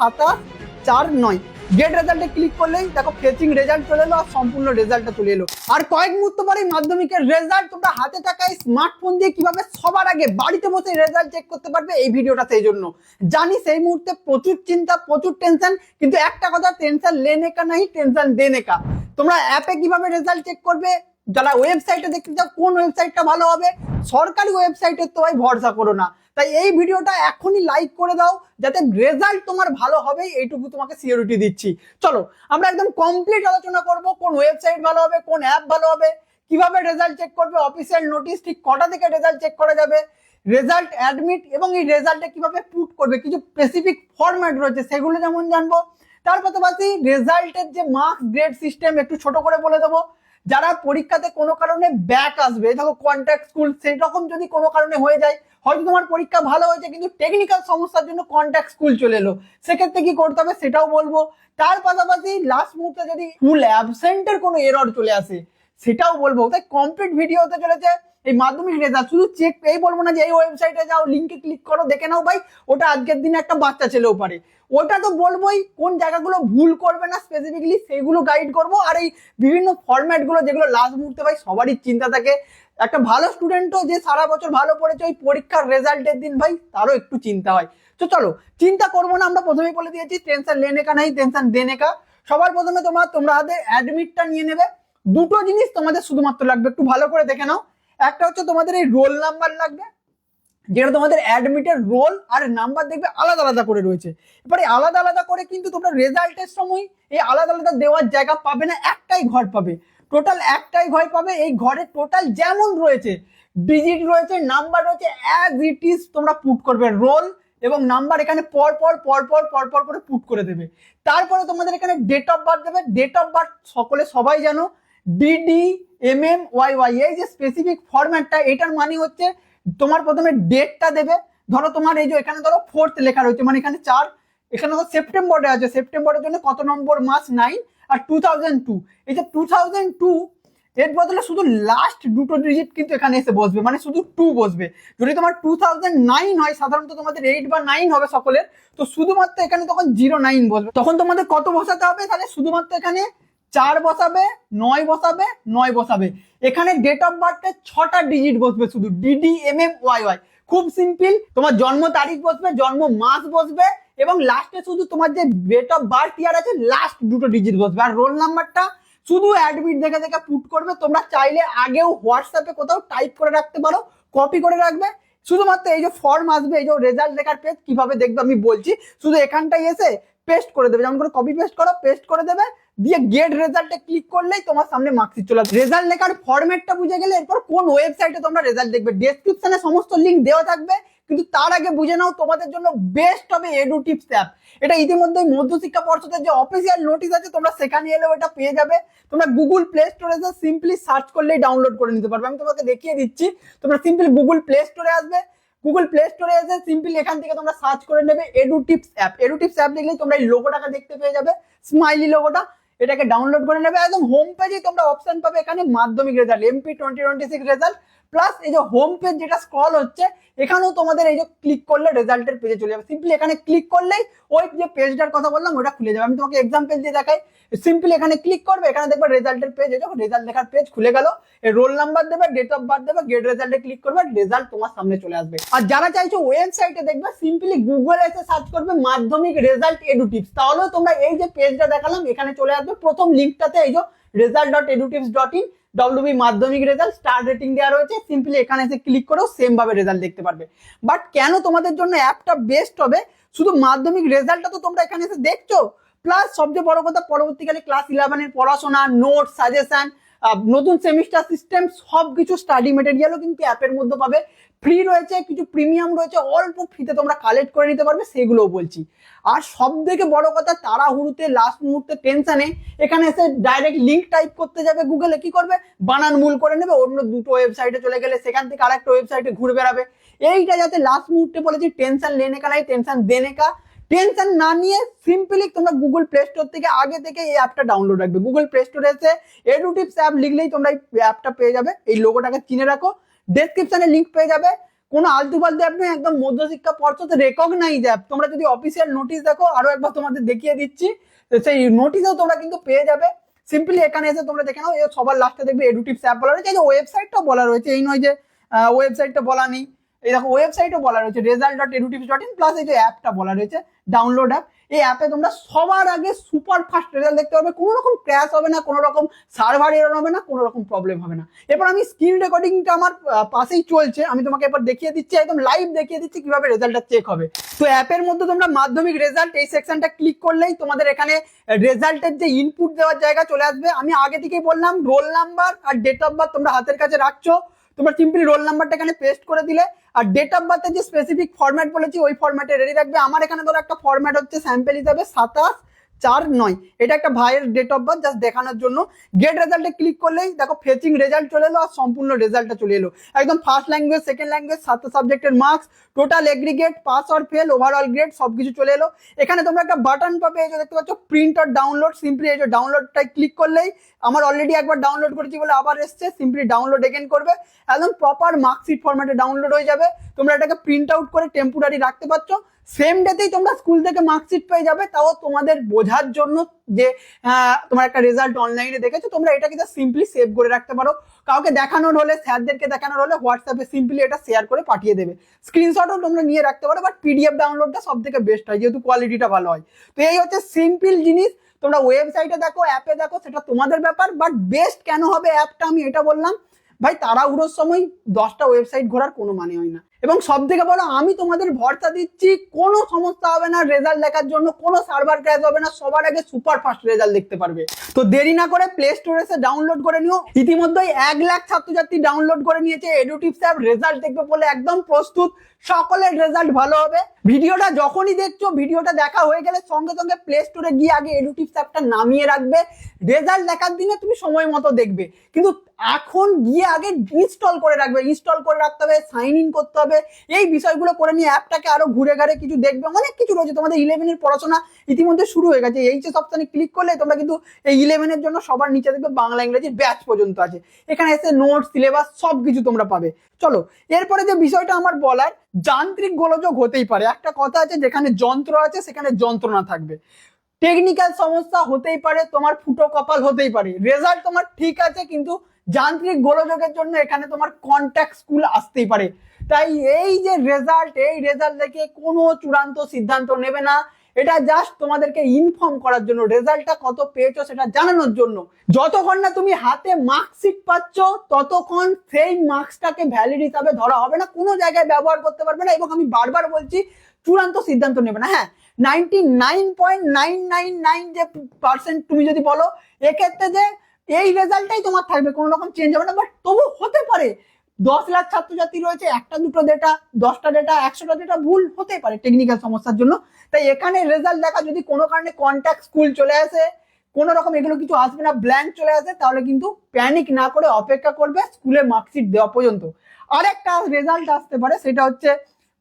2749 gate রেজাল্টে click করলেই দেখো ফেচিং রেজাল্ট চলে এলো আর সম্পূর্ণ রেজাল্টটা চলে এলো। আর কয়েক মুহূর্ত পরেই মাধ্যমিকের রেজাল্ট তোমরা হাতে থাকা স্মার্টফোন দিয়ে কিভাবে সবার আগে বাড়িতে বসে রেজাল্ট চেক করতে পারবে, এই ভিডিওটা সেই জন্য। জানি সেই মুহূর্তে প্রচুর চিন্তা, প্রচুর টেনশন, কিন্তু একটা কথা, টেনশন লেনে কা নাই, টেনশন দেনে কা। তোমরা অ্যাপে কিভাবে রেজাল্ট চেক করবে, যারা ওয়েবসাইটে দেখতে চাও কোন ওয়েবসাইটটা ভালো হবে, সরকারি ওয়েবসাইটের তো ভাই ভরসা করো না। তাই এই ভিডিওটা এখনই লাইক করে দাও, যাতে রেজাল্ট তোমার ভালো হবে, এইটুকু তোমাকে সিওরিটি দিচ্ছি। চলো আমরা একদম কমপ্লিট আলোচনা করব, কোন ওয়েবসাইট ভালো হবে, কোন অ্যাপ ভালো হবে, কিভাবে রেজাল্ট চেক করবে, অফিসিয়াল নোটিশ ঠিক কটা থেকে রেজাল্ট চেক করা যাবে, রেজাল্ট অ্যাডমিট এবং এই রেজাল্টে কিভাবে পুট করবে, কিছু স্পেসিফিক ফরম্যাট রয়েছে সেগুলো যেমন জানবো। তার পাশাপাশি রেজাল্টের যে মার্কস গ্রেড সিস্টেম একটু ছোট করে বলে দেবো। যারা পরীক্ষাতে কোনো কারণে ব্যাক আসবে, দেখো কন্ট্যাক্ট স্কুল সেই রকম যদি কোনো কারণে হয়ে যায়, হয়তো তোমার পরীক্ষা ভালো হয়েছে কিন্তু টেকনিক্যাল সমস্যার জন্য কন্ট্যাক্ট স্কুল চলে এলো, সেক্ষেত্রে কি করতে হবে সেটাও বলবো। তার পাশাপাশি লাস্ট মুহূর্তে যদি ফুল অ্যাবসেন্টের কোনো এরর চলে আসে সেটাও বলবো। তাই কমপ্লিট ভিডিও হতে চলেছে এই মাধ্যমিক রেজাল্ট। শুধু চেক এই বলবো না যে এই ওয়েবসাইটে যাও, লিঙ্কে ক্লিক করো, দেখে নাও ভাই, ওটা আজকের দিনে একটা বাচ্চা ছেলেও পারে। ওটা তো বলবোই, কোন জায়গাগুলো ভুল করবে না স্পেসিফিকলি সেগুলো গাইড করবো। আর এই বিভিন্ন ফরম্যাট গুলো যেগুলো লাস্ট মুহূর্তে ভাই সবারই চিন্তা থাকে, একটা ভালো স্টুডেন্টও যে সারা বছর ভালো পড়েছে ওই পরীক্ষার রেজাল্টের দিন ভাই তারও একটু চিন্তা হয়। তো চলো চিন্তা করবো না, আমরা প্রথমেই বলে দিয়েছি টেনশন লেনে কা নাই, টেনশন দেনে কা। সবার প্রথমে তোমরা হাতে অ্যাডমিটটা নিয়ে নেবে। দুটো জিনিস তোমাদের শুধুমাত্র লাগবে, একটু ভালো করে দেখে নাও। একটা হচ্ছে তোমাদের এই রোল নাম্বার লাগবে, যেটা তোমাদের অ্যাডমিটের রোল আর নাম্বার দেখবে আলাদা আলাদা করে রয়েছে। এবারে আলাদা আলাদা করে কিন্তু তোমরা রেজাল্টের সময় এই আলাদা আলাদা দেওয়ার জায়গা পাবে না, একটাই ঘর পাবে, টোটাল একটাই ঘর পাবে। এই ঘরে টোটাল যেমন রয়েছে, ডিজিট রয়েছে, নাম্বার রয়েছে, অ্যাজ ইট ইজ তোমরা পুট করবে। রোল এবং নাম্বার এখানে পর পর করে পুট করে দেবে। তারপরে তোমাদের এখানে ডেট অফ বার্থ দেবে। ডেট অফ বার্থ সবাই জানো, DDMMYY, এই যে স্পেসিফিক ফরম্যাটটা, এটার মানে হচ্ছে তোমার প্রথমে ডেটটা দেবে। ধরো তোমার এই যে এখানে ধরো 4th লেখা রয়েছে, মানে এখানে 4, এখানে তো সেপ্টেম্বরে আছে, সেপ্টেম্বরের জন্য কত নম্বর মাস, 9, আর 2002, এই যে 2002 এর বদলে শুধু লাস্ট দুটো ডিজিট কিন্তু এখানে এসে বসবে, মানে শুধু 2 বসবে। যদি তোমার 2009 হয়, সাধারণত তোমাদের 8 বা 9 হবে সকলের, তো শুধুমাত্র এখানে তখন 09 বসবে। তখন তোমাদের কত বসাতে হবে, তাহলে শুধুমাত্র এখানে 4 বসাবে, 9 বসাবে, 9 বসাবে। এখানে ডেট অফ বার্থে 6টা ডিজিট বসবে শুধু, DDMMYY। খুব সিম্পল, তোমার জন্ম তারিখ বসবে, জন্ম মাস বসবে, এবং লাস্টে শুধু তোমার যে ডেট অফ বার্থ ইয়ার আছে লাস্ট দুটো ডিজিট বসবে। আর রোল নাম্বারটা শুধু অ্যাডমিট দেখে দেখে পুট করবে। তোমরা চাইলে আগেও হোয়াটসঅ্যাপে কোথাও টাইপ করে রাখতে পারো, কপি করে রাখবে। শুধুমাত্র এই যে ফর্ম আসবে, এই যে রেজাল্ট লেখার পেজ কিভাবে দেখবে আমি বলছি, শুধু এখানটায় এসে পেস্ট করে দেবে, যেমন করে কপি পেস্ট করো, পেস্ট করে দেবে, দিয়ে গেট রেজাল্টে ক্লিক করলেই তোমার সামনে মার্কশিট চলে আসবে। রেজাল্ট লেখার ফরম্যাটটা বুঝে গেলে এরপর কোন ওয়েবসাইটে তোমরা রেজাল্ট দেখবে, ডেসক্রিপশনে সমস্ত লিঙ্ক দেওয়া থাকবে। কিন্তু তার আগে বুঝে নাও তোমাদের জন্য বেস্ট হবে এডুটিপস অ্যাপ। এটা ইতিমধ্যে মধ্যশিক্ষা পর্ষদের যে অফিসিয়াল নোটিশ আছে, তোমরা সেখানে এলেও এটা পেয়ে যাবে। তোমরা গুগল প্লে স্টোরে এসে সিম্পলি সার্চ করলেই ডাউনলোড করে নিতে পারবে। আমি তোমাকে দেখিয়ে দিচ্ছি, তোমরা সিম্পলি গুগল প্লে স্টোরে আসবে, গুগল প্লে স্টোরে এসে সিম্পলি এখান থেকে তোমরা সার্চ করে নেবে এডুটিপস অ্যাপ। এডুটিপস অ্যাপ লিখলেই তোমরা এই লোগোটাকে দেখতে পেয়ে যাবে, স্মাইলি লোগোটা, এটাকে ডাউনলোড করে নেবে। একদম হোম পেজে তোমরা অপশন পাবে এখানে মাধ্যমিক রেজাল্ট, MP 2026 রেজাল্ট, প্লাস এই যে হোম পেজ যেটা স্ক্রল হচ্ছে, এখানেও তোমাদের এই যে ক্লিক করলে রেজাল্টের পেজে চলে যাবে। সিম্পলি এখানে ক্লিক করলেই ওই যে পেজটার কথা বললাম ওটা খুলে যাবে। আমি তোমাকে এক্সাম্পল দিয়ে দেখাই, সিম্পলি এখানে ক্লিক করবে, এখানে দেখবে রেজাল্টের পেজ, এই যখন রেজাল্ট লেখার পেজ খুলে গেল, রোল নাম্বার দেবে, ডেট অফ বার্থ দেবে, গেট রেজাল্টে ক্লিক করবে, রেজাল্ট তোমার সামনে চলে আসবে। আর যারা চাইছো ওয়েবসাইটে দেখবে, সিম্পলি গুগলে এসে সার্চ করবে মাধ্যমিক রেজাল্ট এডুটিপস, তাহলেও তোমরা এই যে পেজটা দেখালাম এখানে চলে আসবে। প্রথম লিঙ্কটাতে এই যে result.edutips.in WB মাধ্যমিক রেজাল্ট স্টার রেটিং দেওয়া রয়েছে, সিম্পলি এখানে এসে ক্লিক করেও সেম ভাবে রেজাল্ট দেখতে পারবে। বাট কেন তোমাদের জন্য অ্যাপটা বেস্ট হবে, শুধু মাধ্যমিক রেজাল্টটা তো তোমরা এখানে এসে দেখছো, প্লাস সবচেয়ে বড় কথা পরবর্তীকালে ক্লাস 11 এর পড়াশোনা, নোট, সাজেশন, নতুন সেমিস্টার সিস্টেম, সবকিছু স্টাডি মেটেরিয়ালও কিন্তু অ্যাপের মধ্যে পাবে। ফ্রি রয়েছে, কিছু প্রিমিয়াম রয়েছে, অল্প ফ্রিতে তোমরা কালেক্ট করে নিতে পারবে, সেগুলোও বলছি। আর সব থেকে বড় কথা, তাড়াহুড়োতে লাস্ট মুহূর্তে টেনশনে এখানে এসে ডাইরেক্ট লিঙ্ক টাইপ করতে যাবে গুগলে, কি করবে, বানান মূল করে নেবে, অন্য দুটো ওয়েবসাইটে চলে গেলে সেখান থেকে আরেকটা ওয়েবসাইটে ঘুরে বেড়াবে। এইটা যাতে লাস্ট মুহূর্তে বলেছি টেনশন লেনে কা নাই, টেনশন দেনে কা। টেনশন না নিয়ে সিম্পলি তোমরা গুগল প্লে স্টোর থেকে আগে থেকে এই অ্যাপটা ডাউনলোড রাখবে। গুগল প্লে স্টোরে এসে এডুটিপস অ্যাপ লিখলেই তোমরা এই অ্যাপটা পেয়ে যাবে। এই লোগোটাকে চিনে রাখো, ডেসক্রিপশনে লিঙ্ক পেয়ে যাবে। কোনো আলতু ফালতু অ্যাপ নয়, একদম মধ্যশিক্ষা পর্ষদ রেকগনাইজ অ্যাপ। তোমরা যদি অফিসিয়াল নোটিশ দেখো, আরো একবার তোমাদের দেখিয়ে দিচ্ছি, সেই নোটিশেও তোমরা কিন্তু পেয়ে যাবে। সিম্পলি এখানে এসে তোমরা দেখে নাও, সবার লাস্টে দেখবে এডুটিপস অ্যাপ বলা রয়েছে, ওয়েবসাইটটাও বলা রয়েছে, এই নয় যে ওয়েবসাইটটা বলা নেই। এই দেখো ওয়েবসাইটও বলা রয়েছে result.edutips.in, প্লাস এই যে অ্যাপটা বলা রয়েছে ডাউনলোড অ্যাপ। এই অ্যাপে তোমরা সবার আগে সুপার ফাস্ট রেজাল্ট দেখতে পাবে, কোনো রকম ক্র্যাশ হবে না, কোনো রকম সার্ভার এরর হবে না, কোনো রকম প্রবলেম হবে না। এরপর আমি স্ক্রিন রেকর্ডিংটা আমার পাশেই চলছে, আমি তোমাকে এরপর দেখিয়ে দিচ্ছি, একদম লাইভ দেখিয়ে দিচ্ছি কিভাবে রেজাল্টটা চেক হবে। তো অ্যাপের মধ্যে তোমরা মাধ্যমিক রেজাল্ট এই সেকশনটা ক্লিক করলেই তোমাদের এখানে রেজাল্টের যে ইনপুট দেওয়ার জায়গা চলে আসবে। আমি আগে থেকেই বললাম রোল নাম্বার আর ডেট অফ বার্থ তোমরা হাতের কাছে রাখছো, তোমরা সিম্পলি রোল নাম্বারটা এখানে পেস্ট করে দিলে, আর ডেট অফ বার্থের যে স্পেসিফিক ফরম্যাট বলেছি ওই ফরম্যাটে রেডি রাখবে। আমার এখানে ধরো একটা ফরম্যাট হচ্ছে স্যাম্পল হিসাবে 27/4/9, এটা একটা ভাইয়ের ডেট অফ বার্থ জাস্ট দেখানোর জন্য। গেট রেজাল্টে ক্লিক করলেই দেখো ফেচিং রেজাল্ট চলে এলো, আর সম্পূর্ণ রেজাল্টটা চলে এলো একদম ফার্স্ট ল্যাঙ্গুয়েজ, সেকেন্ড ল্যাঙ্গুয়েজ, 7টা সাবজেক্টের marks, total aggregate, pass or fail, overall grade সবকিছু চলে এলো। এখানে তোমরা একটা বাটন পাবে, এই যে দেখতে পাচ্ছ প্রিন্ট অর ডাউনলোড, সিম্পলি এই যে ডাউনলোডটাই ক্লিক করলেই, আমার অলরেডি একবার ডাউনলোড করেছি বলে আবার এসছে, সিম্পলি ডাউনলোড এগেন করবে, একদম প্রপার মার্কশিট ফরম্যাটে ডাউনলোড হয়ে যাবে। তোমরা এটাকে প্রিন্ট আউট করে টেম্পোরারি রাখতে পারছো, সেম ডেতেই তোমরা স্কুল থেকে মার্কশিট পেয়ে যাবে। তাও তোমাদের বোঝার জন্য যে তোমার একটা রেজাল্ট অনলাইনে দেখেছো, তোমরা এটা কিন্তু সিম্পলি সেভ করে রাখতে পারো। কাউকে দেখানোর হলে, স্যারদেরকে দেখানোর হলে হোয়াটসঅ্যাপে সিম্পলি এটা শেয়ার করে পাঠিয়ে দেবে। স্ক্রিনশটও তোমরা নিয়ে রাখতে পারো, বাট পিডিএফ ডাউনলোডটা সব থেকে বেস্ট হয়, যেহেতু কোয়ালিটিটা ভালো হয়। তো এই হচ্ছে সিম্পল জিনিস। তোমরা ওয়েবসাইটে দেখো, অ্যাপে দেখো, সেটা তোমাদের ব্যাপার, বাট বেস্ট কেন হবে অ্যাপটা আমি এটা বললাম, ভাই তাড়াহুড়োর সময় 10টা ওয়েবসাইট ঘোরার কোনো মানে হয় না। এবং সব থেকে বড়, আমি তোমাদের ভরসা দিচ্ছি কোনো সমস্যা হবে না রেজাল্ট দেখার জন্য, কোনো সার্ভার ক্র্যাশ হবে না, সবার আগে সুপার ফাস্ট রেজাল্ট দেখতে পারবে। তো দেরি না করে প্লে স্টোরে এসে ডাউনলোড করে নিও। ইতিমধ্যেই 1 লাখ ছাত্রছাত্রী ডাউনলোড করে নিয়েছে এডুটিপস অ্যাপ, রেজাল্ট দেখবে বলে একদম প্রস্তুত, সকলের রেজাল্ট ভালো হবে। ভিডিওটা যখনই দেখছো, ভিডিওটা দেখা হয়ে গেলে সঙ্গে সঙ্গে প্লে স্টোরে গিয়ে আগে এডুটিপস অ্যাপটা নামিয়ে রাখবে। রেজাল্ট দেখার দিনে তুমি সময় মতো দেখবে, কিন্তু এখন গিয়ে আগে ইনস্টল করে রাখবে, ইনস্টল করে রাখতে হবে, সাইন ইন করতে হবে, এই বিষয়গুলো করে নিয়ে অ্যাপটাকে আরো ঘুরে ঘাড়ে কিছু দেখবে, অনেক কিছু রয়েছে। তোমাদের 11-এর পড়াশোনা ইতিমধ্যে শুরু হয়ে গেছে, এইচএস অপশনে ক্লিক করলে তোমরা কিন্তু এই 11-এর জন্য সবার নিচে দেখবে বাংলা ইংরেজি ব্যাচ পর্যন্ত আছে, এখানে এসে নোট, সিলেবাস সবকিছু তোমরা পাবে। চলো এরপরে যে বিষয়টা আমার বলার, যান্ত্রিক গোলযোগ হতেই পারে। একটা কথা আছে, যেখানে যন্ত্র আছে সেখানে যন্ত্রণা থাকবে। টেকনিক্যাল সমস্যা হতেই পারে, তোমার ফুটো কপাল হতেই পারে, রেজাল্ট তোমার ঠিক আছে কিন্তু যান্ত্রিক গোলযোগের জন্য এখানে তোমার কন্ট্যাক্ট স্কুল আসতেই পারে। তাই এই যে রেজাল্ট, এই রেজাল্ট দেখে কোনো চূড়ান্ত সিদ্ধান্ত নেবে না, এটা জাস্ট তোমাদেরকে ইনফর্ম করার জন্য, রেজাল্টটা কত পেয়েছো সেটা জানানোর জন্য। যতক্ষণ না তুমি হাতে মার্কশিট পাচ্ছ ততক্ষণ সেই মার্কসটাকে ভ্যালিড হিসাবে ধরা হবে না, কোনো জায়গায় ব্যবহার করতে পারবে না। এবং আমি বারবার বলছি, চূড়ান্ত সিদ্ধান্ত নেবে না। হ্যাঁ, 99.999 যে পার্সেন্ট তুমি যদি বলো, এক্ষেত্রে যে এই রেজাল্টটাই তোমার থাকবে, কোনো রকম চেঞ্জ হবে না, বাট তবু হতে পারে 10 লাখ ছাত্রছাত্রী রয়েছে, একটা দুটো ডেটা, 10টা ডেটা, 100টা ডেটা ভুল হতে পারে টেকনিক্যাল সমস্যার জন্য। তাই এখানে রেজাল্ট দেখা যদি কোনো কারণে কন্ট্যাক্ট স্কুল চলে আসে, কোনো রকম এগুলো কিছু আসবে না, ব্ল্যাঙ্ক চলে আসে, তাহলে কিন্তু প্যানিক না করে অপেক্ষা করবে স্কুলে মার্কশিট দেওয়া পর্যন্ত। আরেকটা রেজাল্ট আসতে পারে, সেটা হচ্ছে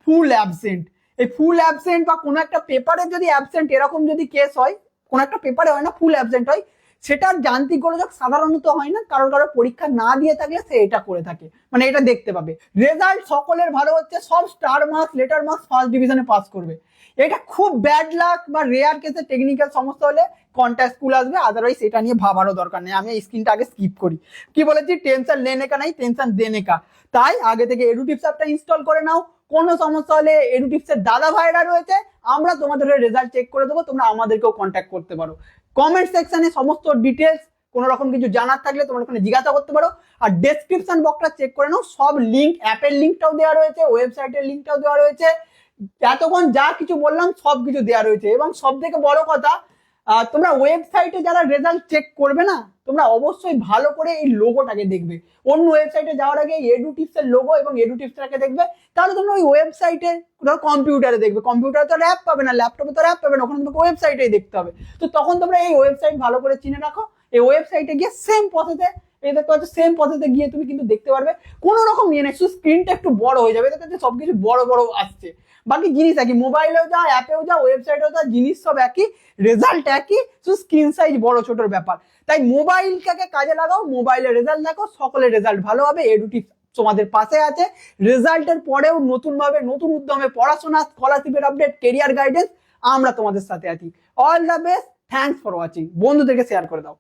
ফুল অ্যাবসেন্ট। এই ফুল অ্যাবসেন্ট বা কোনো একটা পেপারে যদি অ্যাবসেন্ট এরকম যদি কেস হয়, কোনো একটা পেপারে হয় না, ফুল অ্যাবসেন্ট হয়, সেটার যান্ত্রিক গোলযোগ সাধারণত হয় না, কারোর পরীক্ষা না দিয়ে থাকলে সে এটা করে থাকে, মানে এটা দেখতে পাবে। রেজাল্ট সকলের ভালো হচ্ছে, সব star marks, letter marks, first ডিভিশনে পাস করবে। এটা খুব ব্যাড লাক বা রেয়ার কেসে টেকনিক্যাল সমস্যা হলে কন্ট্যাক্ট স্কুল আসবে, আদারওয়াইজ এটা নিয়ে ভাবারও দরকার নেই। আমি এই স্ক্রিনটা আগে স্কিপ করি। কি বলেছি, টেনশন লেনে কা নাই, টেনশন দেনে কা। তাই আগে থেকে এডুটিপস অ্যাপটা ইনস্টল করে নাও। কোনো সমস্যা হলে এডুটিপসের দাদা ভাইরা রয়েছে, আমরা তোমাদের রেজাল্ট চেক করে দেবো, তোমরা আমাদেরকেও কন্ট্যাক্ট করতে পারো। কমেন্ট সেকশনে সমস্ত ডিটেলস, কোনো রকম কিছু জানার থাকলে তোমরা ওখানে জিজ্ঞাসা করতে পারো। আর ডেসক্রিপশন বক্সটা চেক করে নাও, সব লিঙ্ক, অ্যাপের লিঙ্কটাও দেওয়া রয়েছে, ওয়েবসাইটের লিঙ্কটাও দেওয়া রয়েছে, এতক্ষণ যা কিছু বললাম সব কিছু দেওয়া রয়েছে। এবং সব থেকে বড় কথা, তোমরা ওয়েবসাইটে যারা রেজাল্ট চেক করবে না, তোমরা অবশ্যই ভালো করে এই লোগোটাকে দেখবে। অন্য ওয়েবসাইটে যাওয়ার আগে এডুটিপসের লোগো এবং এডুটিপসটাকে দেখবে, তাহলে তোমরা ওই ওয়েবসাইটে, ধরো কম্পিউটারে দেখবে, কম্পিউটারে তো অ্যাপ পাবে না, ল্যাপটপে তো অ্যাপ পাবে না, ওখানে তোমাকে ওয়েবসাইটেই দেখতে হবে। তো তখন তোমরা এই ওয়েবসাইট ভালো করে চিনে রাখো, এই ওয়েবসাইটে গিয়ে সেম প্রসেসে, এই দেখতে পাচ্ছ সেম প্রসেসে গিয়ে তুমি কিন্তু দেখতে পারবে, কোনো রকম ইয়ে নেই, শুধু স্ক্রিনটা একটু বড় হয়ে যাবে, দেখতে সবকিছু বড় বড় আসছে, বাকি জিনিস একই, মোবাইলেও যা, অ্যাপেও যা, ওয়েবসাইটেও যা, জিনিস সব একই, রেজাল্ট একই, শুধু স্ক্রিন সাইজ বড় ছোটর ব্যাপার। তাই মোবাইলটাকে কাজে লাগাও, মোবাইলের রেজাল্ট দেখো, সকলের রেজাল্ট ভালো হবে। এডুটিপস তোমাদের পাশে আছে। রেজাল্টের পরেও নতুনভাবে নতুন উদ্যমে পড়াশোনা, স্কলারশিপের আপডেট, কেরিয়ার গাইডেন্স আমরা তোমাদের সাথে আছি। All the best, thanks for watching. বন্ধুদেরকে শেয়ার করে দাও।